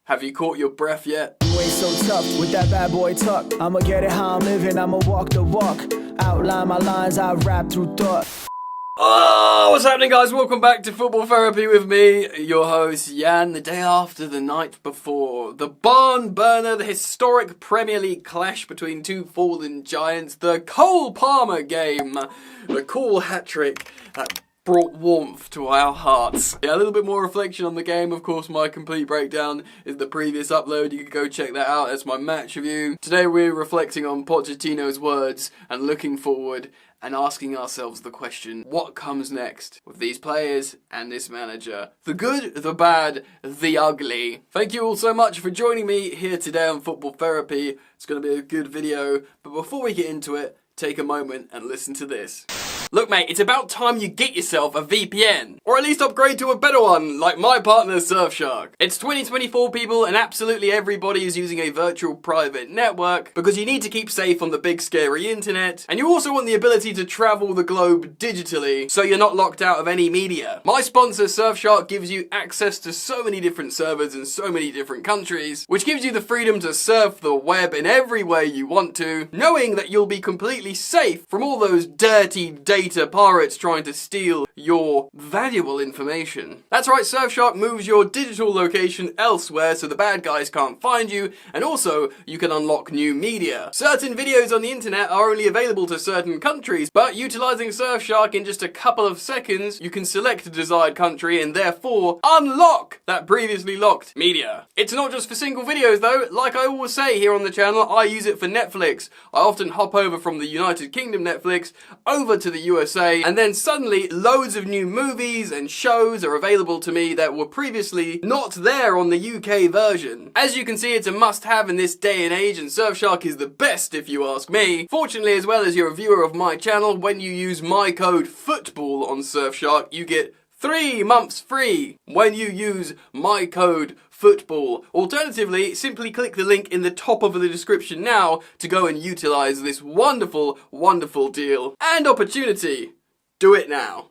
Have you caught your breath yet? You ain't so tough with that bad boy tuck. I'ma get it how I'm living, I'ma walk the walk. Outline my lines, I rap through thought. Oh, what's happening, guys? Welcome back to Football Therapy with me, your host, Jan. The day after the night before. The barn burner, the historic Premier League clash between two fallen giants. The Cole Palmer game. The cool hat-trick that brought warmth to our hearts. Yeah, a little bit more reflection on the game. Of course, my complete breakdown is the previous upload. You can go check that out. That's my match review. Today we're reflecting on Pochettino's words and looking forward and asking ourselves the question, what comes next with these players and this manager? The good, the bad, the ugly. Thank you all so much for joining me here today on Football Therapy. It's going to be a good video, but before we get into it, take a moment and listen to this. Look mate, it's about time you get yourself a VPN. Or at least upgrade to a better one, like my partner Surfshark. It's 2024 people and absolutely everybody is using a virtual private network because you need to keep safe on the big scary internet. And you also want the ability to travel the globe digitally so you're not locked out of any media. My sponsor Surfshark gives you access to so many different servers in so many different countries, which gives you the freedom to surf the web in every way you want to, knowing that you'll be completely safe from all those dirty data pirates trying to steal your valuable information. That's right, Surfshark moves your digital location elsewhere so the bad guys can't find you, and also you can unlock new media. Certain videos on the internet are only available to certain countries, but utilizing Surfshark in just a couple of seconds, you can select a desired country and therefore unlock that previously locked media. It's not just for single videos though. Like I always say here on the channel, I use it for Netflix. I often hop over from the United Kingdom Netflix over to the USA, and then suddenly loads of new movies and shows are available to me that were previously not there on the UK version. As you can see, it's a must-have in this day and age, and Surfshark is the best if you ask me. Fortunately, as well as you're a viewer of my channel, when you use my code FOOTBALL on Surfshark, you get 3 months free when you use my code FOOTBALL. Alternatively, simply click the link in the top of the description now to go and utilize this wonderful, wonderful deal and opportunity. Do it now.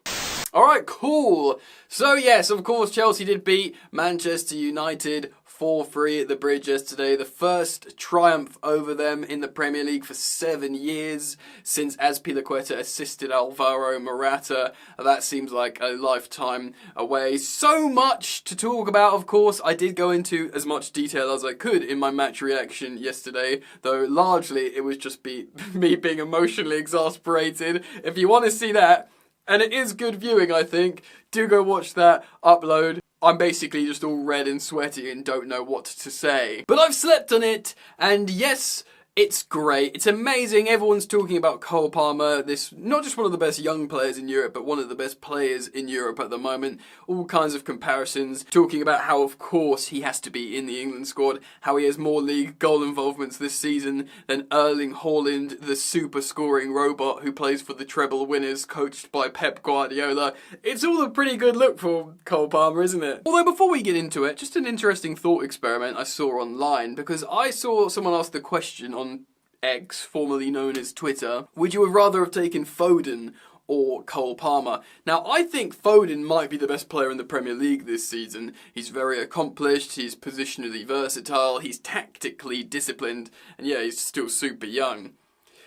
Alright, cool. So yes, of course, Chelsea did beat Manchester United 4-3 at the Bridge yesterday. The first triumph over them in the Premier League for 7 years since Azpilicueta assisted Alvaro Morata. That seems like a lifetime away. So much to talk about, of course. I did go into as much detail as I could in my match reaction yesterday, though largely it was just me being emotionally exasperated. If you want to see that, and it is good viewing, I think, do go watch that upload. I'm basically just all red and sweaty and don't know what to say. But I've slept on it, and yes, it's great. It's amazing. Everyone's talking about Cole Palmer, this not just one of the best young players in Europe, but one of the best players in Europe at the moment. All kinds of comparisons, talking about how, of course, he has to be in the England squad, how he has more league goal involvements this season than Erling Haaland, the super scoring robot who plays for the treble winners, coached by Pep Guardiola. It's all a pretty good look for Cole Palmer, isn't it? Although before we get into it, just an interesting thought experiment I saw online, because I saw someone ask the question on X, formerly known as Twitter, would you have rather have taken Foden or Cole Palmer? Now, I think Foden might be the best player in the Premier League this season. He's very accomplished, he's positionally versatile, he's tactically disciplined, and yeah, he's still super young.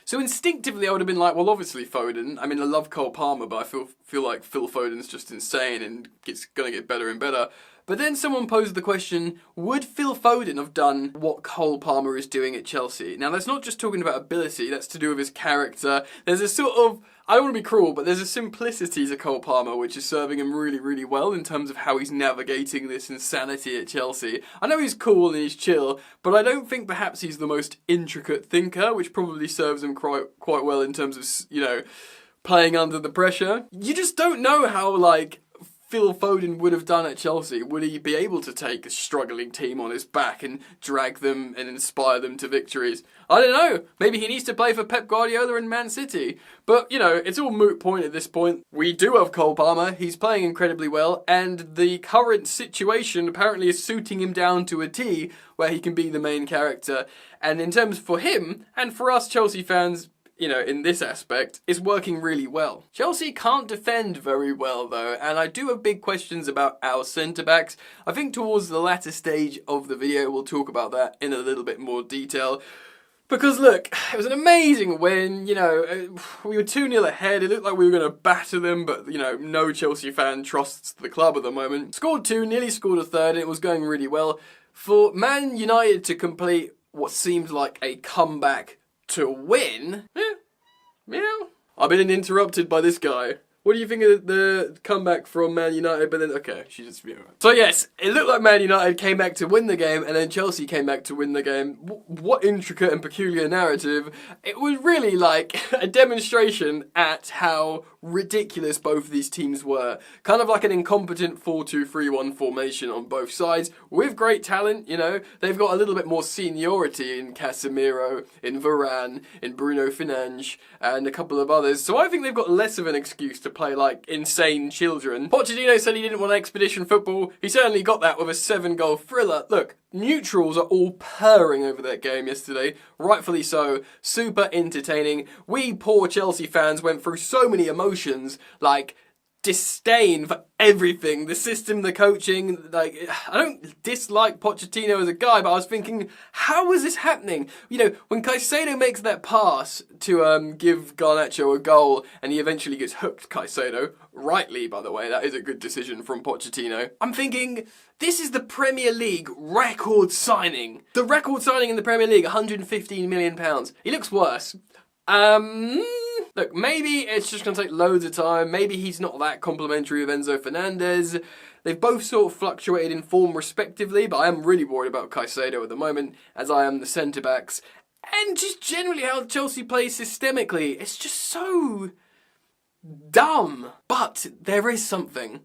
So instinctively I would have been like, well, obviously Foden. I mean, I love Cole Palmer, but I feel like Phil Foden's just insane and it's going to get better and better. But then someone posed the question, would Phil Foden have done what Cole Palmer is doing at Chelsea? Now, that's not just talking about ability, that's to do with his character. There's a sort of, I don't want to be cruel, but there's a simplicity to Cole Palmer which is serving him really, really well in terms of how he's navigating this insanity at Chelsea. I know he's cool and he's chill, but I don't think perhaps he's the most intricate thinker, which probably serves him quite well in terms of, you know, playing under the pressure. You just don't know how, like, Phil Foden would have done at Chelsea. Would he be able to take a struggling team on his back and drag them and inspire them to victories? I don't know. Maybe he needs to play for Pep Guardiola and Man City. But, you know, it's all moot point at this point. We do have Cole Palmer. He's playing incredibly well. And the current situation apparently is suiting him down to a T where he can be the main character. And in terms for him and for us Chelsea fans, in this aspect, is working really well. Chelsea can't defend very well though, and I do have big questions about our centre-backs. I think towards the latter stage of the video we'll talk about that in a little bit more detail. Because look, it was an amazing win, we were 2-0 ahead, it looked like we were going to batter them, but, no Chelsea fan trusts the club at the moment. Scored 2, nearly scored a third, and it was going really well. For Man United to complete what seemed like a comeback to win, I've been interrupted by this guy. What do you think of the comeback from Man United? But then, okay, she just... So yes, it looked like Man United came back to win the game, and then Chelsea came back to win the game. What intricate and peculiar narrative. It was really like a demonstration at how ridiculous both of these teams were. Kind of like an incompetent 4-2-3-1 formation on both sides, with great talent, They've got a little bit more seniority in Casemiro, in Varane, in Bruno Fernandes, and a couple of others. So I think they've got less of an excuse to play like insane children. Pochettino said he didn't want expedition football. He certainly got that with a 7-goal thriller. Look, neutrals are all purring over that game yesterday, rightfully so, super entertaining. We poor Chelsea fans went through so many emotions, like disdain for everything, the system, the coaching. Like, I don't dislike Pochettino as a guy, but I was thinking, how is this happening? When Caicedo makes that pass to give Garnacho a goal, and he eventually gets hooked, Caicedo, rightly, by the way, that is a good decision from Pochettino. I'm thinking, this is the Premier League record signing. The record signing in the Premier League, £115 million. He looks worse. Look, maybe it's just going to take loads of time. Maybe he's not that complimentary of Enzo Fernandez. They've both sort of fluctuated in form respectively, but I am really worried about Caicedo at the moment, as I am the centre-backs. And just generally how Chelsea plays systemically. It's just so dumb. But there is something.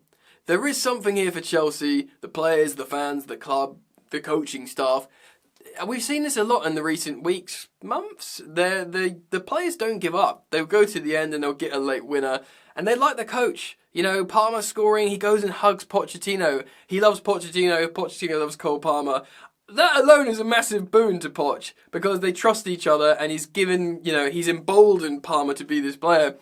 There is something here for Chelsea, the players, the fans, the club, the coaching staff. We've seen this a lot in the recent weeks, months. The players don't give up. They'll go to the end and they'll get a late winner. And they like the coach. Palmer scoring, he goes and hugs Pochettino. He loves Pochettino, Pochettino loves Cole Palmer. That alone is a massive boon to Poch, because they trust each other and he's given, he's emboldened Palmer to be this player.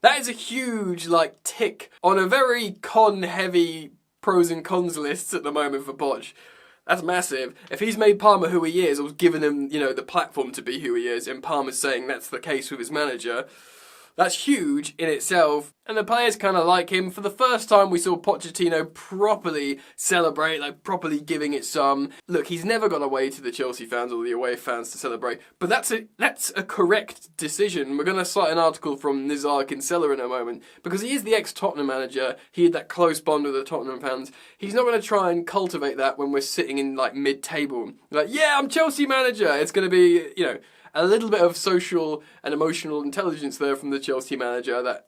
That is a huge, tick on a very con-heavy pros and cons lists at the moment for Poch. That's massive. If he's made Palmer who he is, or given him, the platform to be who he is, and Palmer's saying that's the case with his manager, that's huge in itself. And the players kind of like him. For the first time, we saw Pochettino properly celebrate, properly giving it some. Look, he's never gone away to the Chelsea fans or the away fans to celebrate, but that's a correct decision. We're going to cite an article from Nizar Kinsella in a moment, because he is the ex-Tottenham manager. He had that close bond with the Tottenham fans. He's not going to try and cultivate that when we're sitting in, mid-table. Yeah, I'm Chelsea manager. It's going to be, a little bit of social and emotional intelligence there from the Chelsea manager that,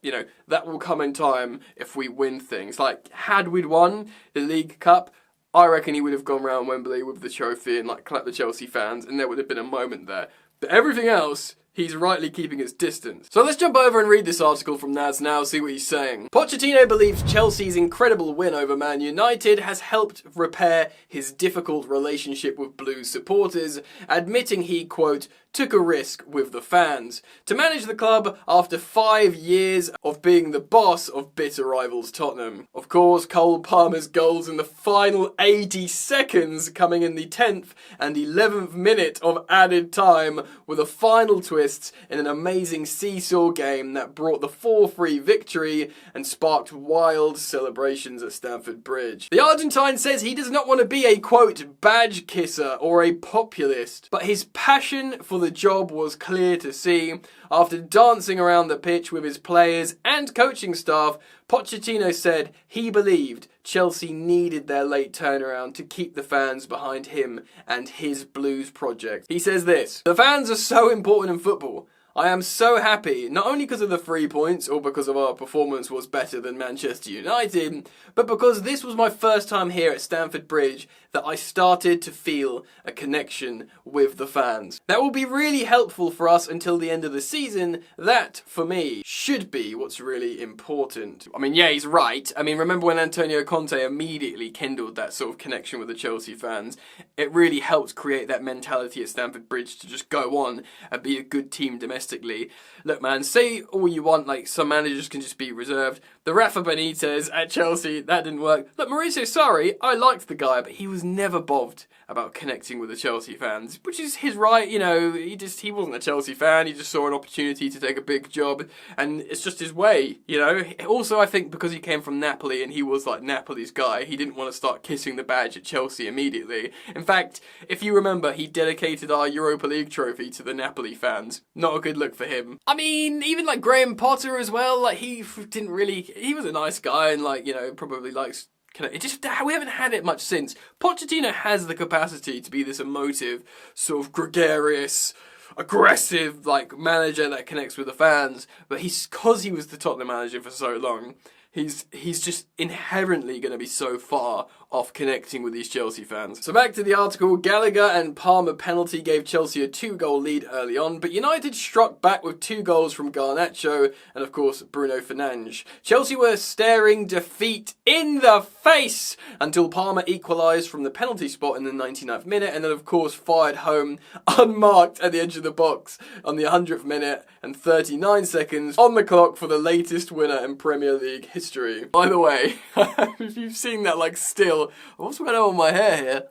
that will come in time if we win things. Had we won the League Cup, I reckon he would have gone round Wembley with the trophy and, clapped the Chelsea fans, and there would have been a moment there. But everything else, he's rightly keeping his distance. So let's jump over and read this article from Naz now, see what he's saying. Pochettino believes Chelsea's incredible win over Man United has helped repair his difficult relationship with Blues supporters, admitting he, quote, took a risk with the fans to manage the club after 5 years of being the boss of bitter rivals Tottenham. Of course, Cole Palmer's goals in the final 80 seconds coming in the 10th and 11th minute of added time were the final twists in an amazing seesaw game that brought the 4-3 victory and sparked wild celebrations at Stamford Bridge. The Argentine says he does not want to be a, quote, badge kisser or a populist, but his passion for the job was clear to see. After dancing around the pitch with his players and coaching staff, Pochettino said he believed Chelsea needed their late turnaround to keep the fans behind him and his Blues project. He says this: "The fans are so important in football. I am so happy, not only because of the 3 points or because of our performance was better than Manchester United, but because this was my first time here at Stamford Bridge that I started to feel a connection with the fans. That will be really helpful for us until the end of the season. That, for me, should be what's really important. I mean, yeah, he's right. I mean, remember when Antonio Conte immediately kindled that sort of connection with the Chelsea fans? It really helped create that mentality at Stamford Bridge to just go on and be a good team domestically. Look, man, say all you want, like some managers can just be reserved. The Rafa Benitez at Chelsea, that didn't work. Look, Mauricio Sarri, I liked the guy, but he was never bothered about connecting with the Chelsea fans, which is his right. You know, he wasn't a Chelsea fan. He just saw an opportunity to take a big job, and it's just his way, you know. Also, I think because he came from Napoli and he was like Napoli's guy, he didn't want to start kissing the badge at Chelsea immediately. In fact, if you remember, he dedicated our Europa League trophy to the Napoli fans. Not a good look for him. I mean, even like Graham Potter as well, like he was a nice guy and like, you know, probably likes. We haven't had it much since. Pochettino has the capacity to be this emotive, sort of gregarious, aggressive, like, manager that connects with the fans, but because he was the Tottenham manager for so long, he's just inherently going to be so far off connecting with these Chelsea fans. So back to the article, Gallagher and Palmer penalty gave Chelsea a 2-goal lead early on, but United struck back with 2 goals from Garnacho and of course Bruno Fernandes. Chelsea were staring defeat in the face until Palmer equalised from the penalty spot in the 99th minute and then of course fired home unmarked at the edge of the box on the 100th minute and 39 seconds on the clock for the latest winner in Premier League history. By the way, if you've seen that like still, what's going on with my hair here?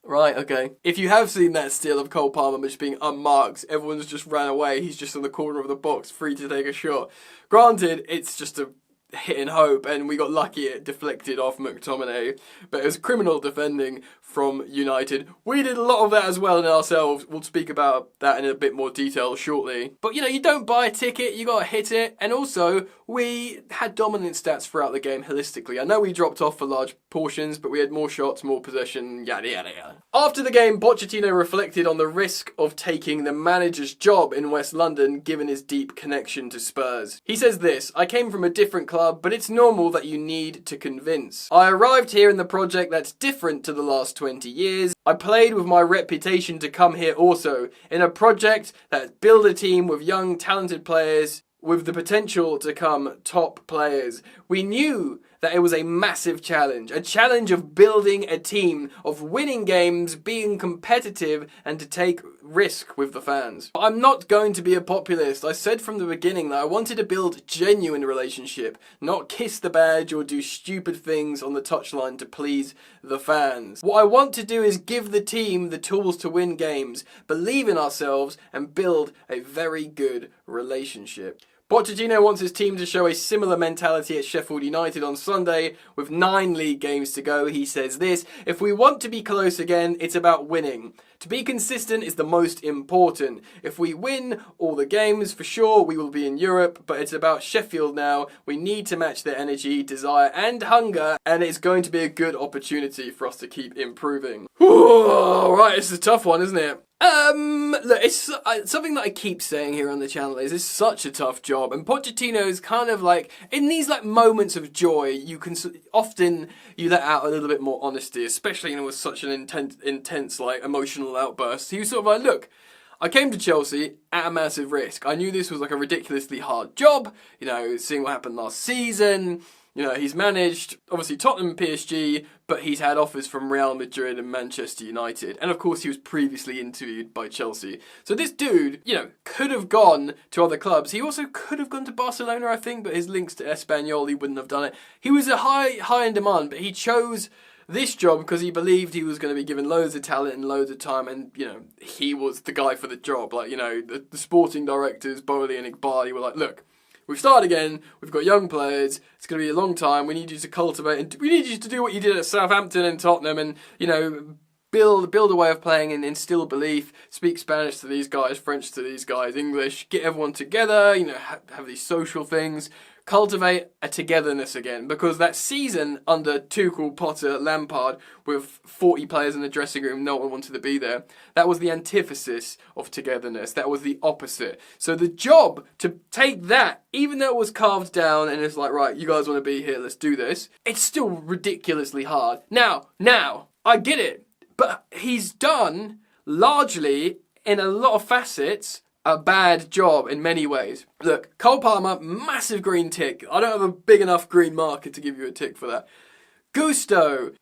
Right, okay. If you have seen that still of Cole Palmer just being unmarked, everyone's just ran away, he's just in the corner of the box, free to take a shot. Granted, it's just a hit in hope, and we got lucky it deflected off McTominay, but it was criminal defending from United. We did a lot of that as well in ourselves. We'll speak about that in a bit more detail shortly. But you know, you don't buy a ticket, you gotta hit it, and also we had dominant stats throughout the game holistically. I know we dropped off for large portions, but we had more shots, more possession, yada yada yada. After the game, Pochettino reflected on the risk of taking the manager's job in West London given his deep connection to Spurs. He says this: "I came from a different club, but it's normal that you need to convince. I arrived here in the project that's different to the last 20 years. I played with my reputation to come here also, in a project that build a team with young, talented players with the potential to come top players. We knew that it was a massive challenge, a challenge of building a team, of winning games, being competitive, and to take risk with the fans. I'm not going to be a populist. I said from the beginning that I wanted to build genuine relationship, not kiss the badge or do stupid things on the touchline to please the fans. What I want to do is give the team the tools to win games, believe in ourselves, and build a very good relationship." Pochettino wants his team to show a similar mentality at Sheffield United on Sunday. With 9 league games to go, he says this: "If we want to be close again, it's about winning. To be consistent is the most important. If we win all the games, for sure we will be in Europe, but it's about Sheffield now. We need to match their energy, desire and hunger, and it's going to be a good opportunity for us to keep improving." Alright, it's a tough one, isn't it? Look, it's something that I keep saying here on the channel is it's such a tough job, and Pochettino is kind of like, in these like moments of joy, you can often let out a little bit more honesty, especially with such an intense like emotional outburst. He was sort of like, look, I came to Chelsea at a massive risk. I knew this was like a ridiculously hard job, you know, seeing what happened last season. You know, he's managed, obviously, Tottenham and PSG, but he's had offers from Real Madrid and Manchester United. And, of course, he was previously interviewed by Chelsea. So this dude, you know, could have gone to other clubs. He also could have gone to Barcelona, I think, but his links to Espanyol, he wouldn't have done it. He was a high in demand, but he chose this job because he believed he was going to be given loads of talent and loads of time, and, you know, he was the guy for the job. Like, you know, the sporting directors, Bowley and Iqbali, were like, look, we've started again, we've got young players, it's going to be a long time, we need you to cultivate, and we need you to do what you did at Southampton and Tottenham and, you know, build a way of playing and instill belief, speak Spanish to these guys, French to these guys, English, get everyone together, you know, have these social things, cultivate a togetherness again, because that season under Tuchel, Potter, Lampard, with 40 players in the dressing room, no one wanted to be there, that was the antithesis of togetherness, that was the opposite. So the job to take that, even though it was carved down and it's like, right, you guys want to be here, let's do this, it's still ridiculously hard. Now, I get it. But he's done, largely, in a lot of facets, a bad job in many ways. Look, Cole Palmer, massive green tick. I don't have a big enough green marker to give you a tick for that. Gusto,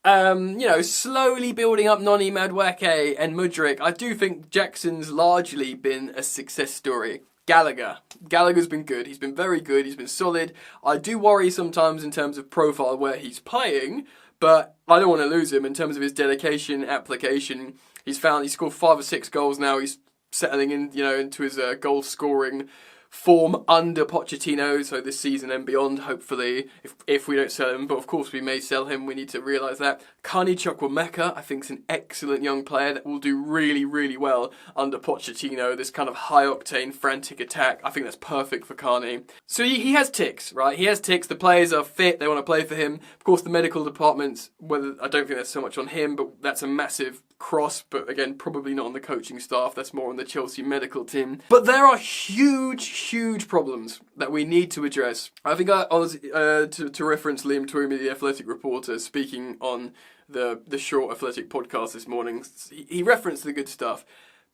slowly building up Noni Madueke and Mudryk. I do think Jackson's largely been a success story. Gallagher's been good. He's been very good. He's been solid. I do worry sometimes in terms of profile where he's playing, but I don't want to lose him in terms of his dedication, application. He scored 5 or 6 goals now. He's settling in, into his goal scoring form under Pochettino, so this season and beyond, hopefully, if we don't sell him, but of course we may sell him, we need to realise that. Carney Chukwuemeka, I think, is an excellent young player that will do really, really well under Pochettino, this kind of high-octane, frantic attack. I think that's perfect for Carney. So he has ticks, right? He has ticks, the players are fit, they want to play for him. Of course, the medical departments, I don't think that's so much on him, but that's a massive cross, but again, probably not on the coaching staff, that's more on the Chelsea medical team. But there are huge problems that we need to address. I think I was, to reference Liam Twomey, the Athletic reporter, speaking on the Short Athletic podcast this morning, he referenced the good stuff,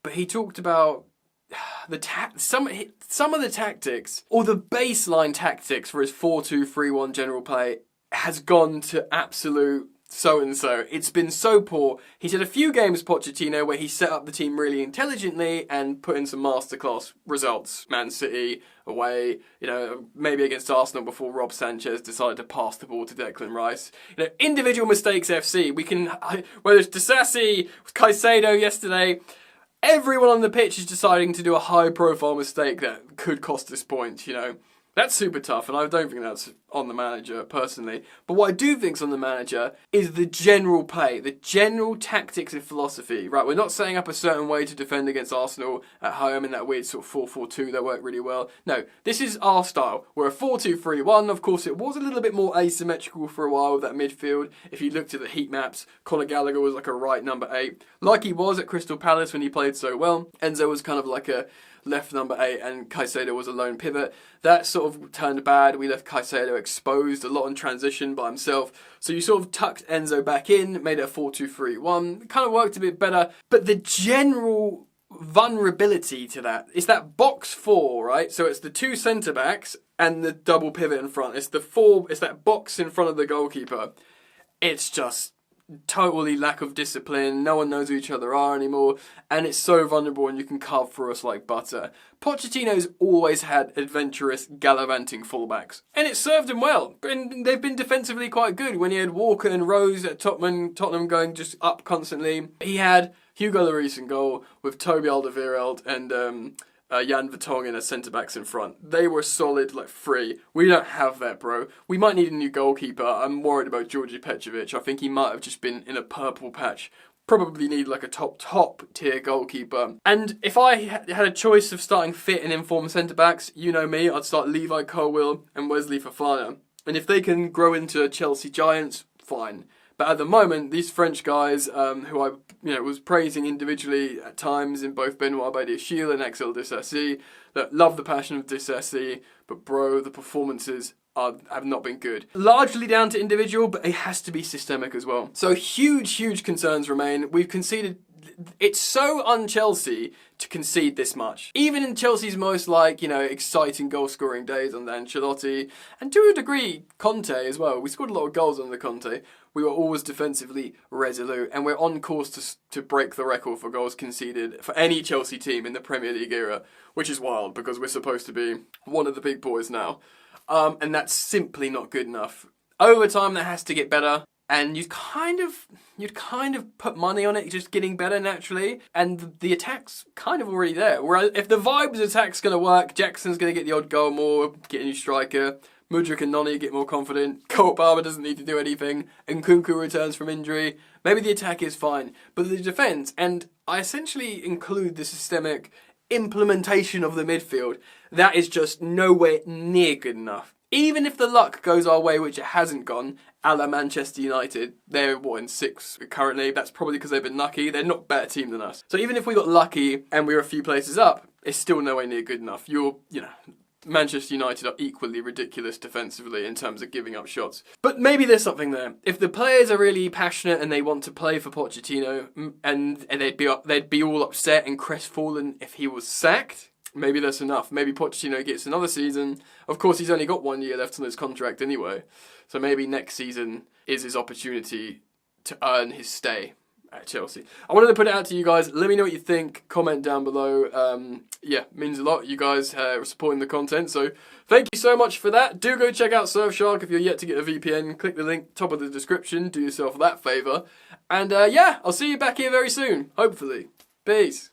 but he talked about some of the tactics, or the baseline tactics for his 4-2-3-1 general play has gone to absolute so-and-so. It's been so poor. He's had a few games, Pochettino, where he set up the team really intelligently and put in some masterclass results. Man City away, maybe against Arsenal before Rob Sanchez decided to pass the ball to Declan Rice. Individual mistakes FC. Whether it's Disasi, Caicedo yesterday, everyone on the pitch is deciding to do a high-profile mistake that could cost us points, That's super tough, and I don't think that's on the manager, personally. But what I do think's on the manager is the general play, the general tactics and philosophy, right? We're not setting up a certain way to defend against Arsenal at home in that weird sort of 4-4-2 that worked really well. No, this is our style. We're a 4-2-3-1. Of course, it was a little bit more asymmetrical for a while with that midfield. If you looked at the heat maps, Conor Gallagher was like a right number 8, like he was at Crystal Palace when he played so well. Enzo was kind of like a left number 8, and Caicedo was a lone pivot. That sort of turned bad. We left Caicedo exposed a lot in transition by himself. So you sort of tucked Enzo back in, made it a 4-2-3-1. It kind of worked a bit better. But the general vulnerability to that is that box 4, right? So it's the 2 centre-backs and the double pivot in front. It's that box in front of the goalkeeper. It's just totally lack of discipline. No one knows who each other are anymore, and it's so vulnerable, and you can carve through us like butter. Pochettino's always had adventurous, gallivanting fullbacks, and it served him well. And they've been defensively quite good. When he had Walker and Rose at Tottenham going just up constantly, he had Hugo Lloris in goal with Toby Alderweireld and Jan Vertonghen as centre-backs in front. They were solid, like 3. We don't have that, bro. We might need a new goalkeeper. I'm worried about Georgi Petrovic. I think he might have just been in a purple patch. Probably need like a top tier goalkeeper. And if I had a choice of starting fit and informed centre-backs, you know me, I'd start Levi Colwill and Wesley Fofana. And if they can grow into Chelsea giants, fine. But at the moment, these French guys, who I was praising individually at times in both Benoit Badiashile and Axel Disasi, that love the passion of Disasi, but bro, the performances have not been good. Largely down to individual, but it has to be systemic as well. So huge concerns remain. We've conceded. It's so un-Chelsea to concede this much. Even in Chelsea's most exciting goal-scoring days under Ancelotti, and to a degree, Conte as well. We scored a lot of goals under Conte. We were always defensively resolute, and we're on course to break the record for goals conceded for any Chelsea team in the Premier League era, which is wild because we're supposed to be one of the big boys now. And that's simply not good enough. Over time, that has to get better. And you'd kind of put money on it just getting better naturally, and the attack's kind of already there. Whereas if the vibes attack's going to work, Jackson's going to get the odd goal more, get a new striker, Mudryk and Noni get more confident, Cole Palmer doesn't need to do anything, and Nkunku returns from injury, maybe the attack is fine. But the defence, and I essentially include the systemic implementation of the midfield, that is just nowhere near good enough. Even if the luck goes our way, which it hasn't gone, a la Manchester United, they're in 6th currently. That's probably because they've been lucky. They're not a better team than us. So even if we got lucky and we were a few places up, it's still nowhere near good enough. You're, Manchester United are equally ridiculous defensively in terms of giving up shots. But maybe there's something there. If the players are really passionate and they want to play for Pochettino, and they'd be all upset and crestfallen if he was sacked, maybe that's enough. Maybe Pochettino gets another season. Of course, he's only got 1 year left on his contract anyway. So maybe next season is his opportunity to earn his stay at Chelsea. I wanted to put it out to you guys. Let me know what you think. Comment down below. Yeah, means a lot. You guys are supporting the content. So thank you so much for that. Do go check out Surfshark if you're yet to get a VPN. Click the link top of the description. Do yourself that favour. And yeah, I'll see you back here very soon. Hopefully. Peace.